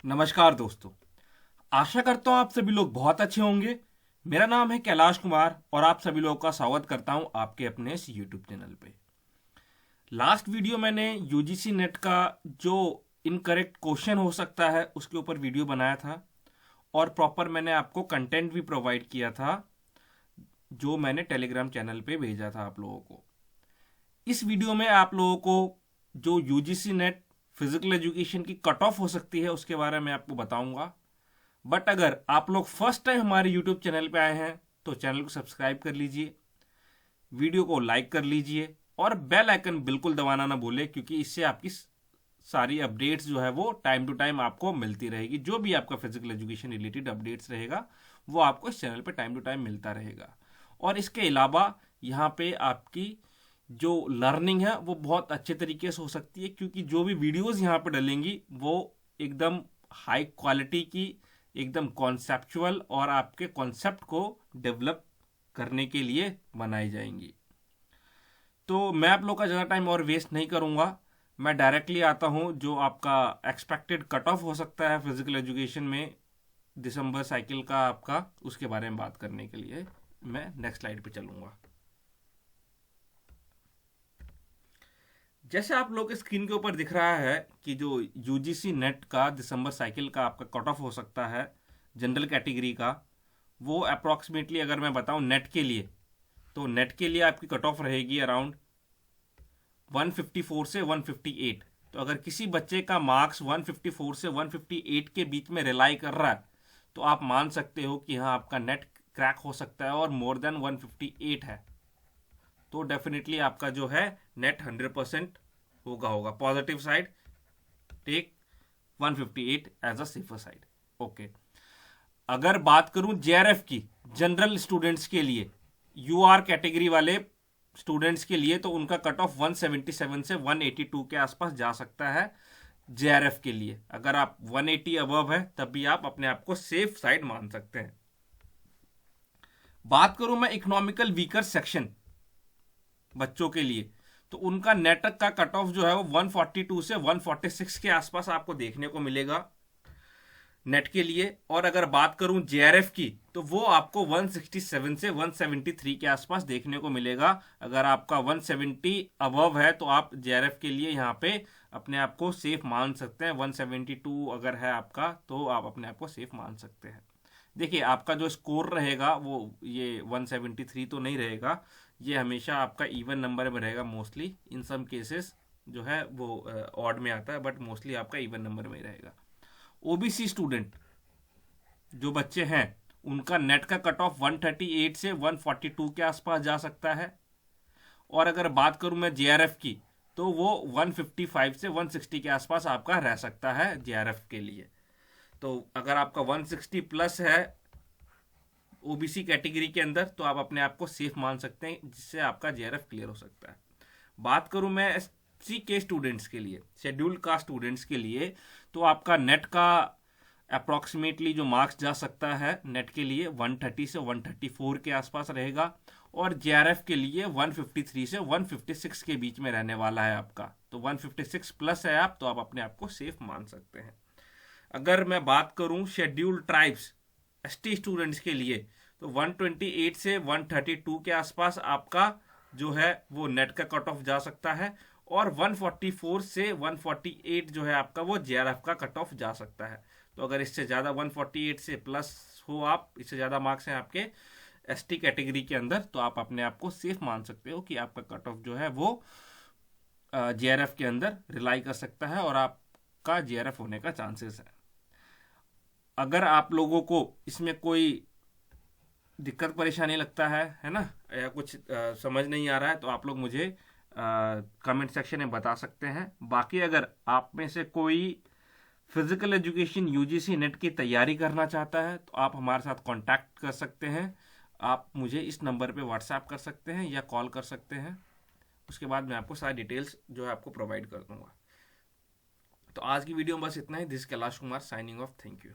नमस्कार दोस्तों। आशा करता हूँ आप सभी लोग बहुत अच्छे होंगे। मेरा नाम है कैलाश कुमार और आप सभी लोगों का स्वागत करता हूँ आपके अपने इस यूट्यूब चैनल पे। लास्ट वीडियो मैंने यूजीसी नेट का जो इनकरेक्ट क्वेश्चन हो सकता है उसके ऊपर वीडियो बनाया था और प्रॉपर मैंने आपको कंटेंट भी प्रोवाइड किया था जो मैंने टेलीग्राम चैनल पे भेजा था आप लोगों को। इस वीडियो में आप लोगों को जो यूजीसी नेट फिजिकल एजुकेशन की कट ऑफ हो सकती है उसके बारे में आपको बताऊंगा। बट अगर आप लोग फर्स्ट टाइम हमारे यूट्यूब चैनल पे आए हैं तो चैनल को सब्सक्राइब कर लीजिए, वीडियो को लाइक कर लीजिए और बेल आइकन बिल्कुल दबाना ना भूले, क्योंकि इससे आपकी सारी अपडेट्स जो है वो टाइम टू टाइम आपको मिलती रहेगी। जो भी आपका फिजिकल एजुकेशन रिलेटेड अपडेट्स रहेगा वो आपको इस चैनल पे टाइम टू टाइम मिलता रहेगा। और इसके अलावा यहाँ पे आपकी जो लर्निंग है वो बहुत अच्छे तरीके से हो सकती है, क्योंकि जो भी वीडियोस यहाँ पे डलेंगी वो एकदम हाई क्वालिटी की, एकदम कॉन्सेप्चुअल और आपके कॉन्सेप्ट को डेवलप करने के लिए बनाई जाएंगी। तो मैं आप लोग का ज़्यादा टाइम और वेस्ट नहीं करूँगा, मैं डायरेक्टली आता हूँ जो आपका एक्सपेक्टेड कट ऑफ हो सकता है फिजिकल एजुकेशन में दिसंबर साइकिल का आपका, उसके बारे में बात करने के लिए मैं नेक्स्ट स्लाइड पे चलूँगा। जैसे आप लोग के स्क्रीन के ऊपर दिख रहा है कि जो यूजीसी नेट का दिसंबर साइकिल का आपका कट ऑफ हो सकता है जनरल कैटेगरी का, वो अप्रॉक्सीमेटली अगर मैं बताऊं नेट के लिए, तो नेट के लिए आपकी कट ऑफ रहेगी अराउंड 154 से 158। तो अगर किसी बच्चे का मार्क्स 154 से 158 के बीच में रिलाई कर रहा है तो आप मान सकते हो कि हाँ आपका नेट क्रैक हो सकता है और मोर देन 158 है तो डेफिनेटली आपका जो है नेट 100% होगा positive side, take 158 as a safer side. Okay, अगर बात करूं जेआरएफ की जनरल स्टूडेंट्स के लिए, यूआर कैटेगरी वाले स्टूडेंट्स के लिए, तो उनका कट ऑफ 177 से 182 के आसपास जा सकता है जेआरएफ के लिए। अगर आप 180 अबव है तब भी आप अपने आप को सेफ साइड मान सकते हैं। बात करूं मैं इकोनॉमिकल वीकर सेक्शन बच्चों के लिए, तो उनका नेटक का कट ऑफ जो है वो 142 से 146 के आसपास आपको देखने को मिलेगा नेट के लिए। और अगर बात करूं जेआरएफ की तो वो आपको 167 से 173 के आसपास देखने को मिलेगा। अगर आपका 170 अबव है तो आप जेआरएफ के लिए यहाँ पे अपने आप को सेफ मान सकते हैं। 172 अगर है आपका तो आप अपने आप को सेफ मान सकते हैं। देखिए आपका जो स्कोर रहेगा वो ये 173 तो नहीं रहेगा, ये हमेशा आपका इवन नंबर में रहेगा मोस्टली। इन सम केसेस जो है वो ऑड में आता है, बट मोस्टली आपका इवन नंबर में ही रहेगा। ओबीसी स्टूडेंट जो बच्चे हैं उनका नेट का कट ऑफ 138 से 142 के आसपास जा सकता है। और अगर बात करूं मैं जेआरएफ की तो वो 155 से 160 के आसपास आपका रह सकता है जेआरएफ के लिए। तो अगर आपका 160 प्लस है ओबीसी कैटेगरी के अंदर तो आप अपने आप को सेफ मान सकते हैं, जिससे आपका जेआरएफ क्लियर हो सकता है। बात करूं मैं एससी के स्टूडेंट्स के लिए, शेड्यूल्ड कास्ट स्टूडेंट्स के लिए, तो आपका नेट का अप्रॉक्सीमेटली जो मार्क्स जा सकता है नेट के लिए 130 से 134 के आसपास रहेगा। और जेआरएफ के लिए 153 से 156 के बीच में रहने वाला है आपका। तो 156 प्लस है आप तो आप अपने आप को सेफ मान सकते हैं। अगर मैं बात करूं शेड्यूल्ड ट्राइब्स एसटी स्टूडेंट्स के लिए तो 128 से 132 के आसपास आपका जो है वो नेट का कट ऑफ जा सकता है। और 144 से 148 जो है आपका वो जेआरएफ का कट ऑफ जा सकता है। तो अगर इससे ज़्यादा 148 से प्लस हो, आप इससे ज़्यादा मार्क्स हैं आपके एसटी कैटेगरी के अंदर, तो आप अपने आप को सेफ मान सकते हो कि आपका कट ऑफ जो है वो जेआरएफ के अंदर रिलाई कर सकता है और आपका जेआरएफ होने का चांसेस है। अगर आप लोगों को इसमें कोई दिक्कत परेशानी लगता है ना, या कुछ समझ नहीं आ रहा है तो आप लोग मुझे कमेंट सेक्शन में बता सकते हैं। बाकी अगर आप में से कोई फिजिकल एजुकेशन यूजीसी नेट की तैयारी करना चाहता है तो आप हमारे साथ कांटेक्ट कर सकते हैं। आप मुझे इस नंबर पे व्हाट्सएप कर सकते हैं या कॉल कर सकते हैं। उसके बाद मैं आपको सारी डिटेल्स जो है आपको प्रोवाइड कर दूंगा। तो आज की वीडियो में बस इतना ही। This Kailash Kumar signing off. Thank you.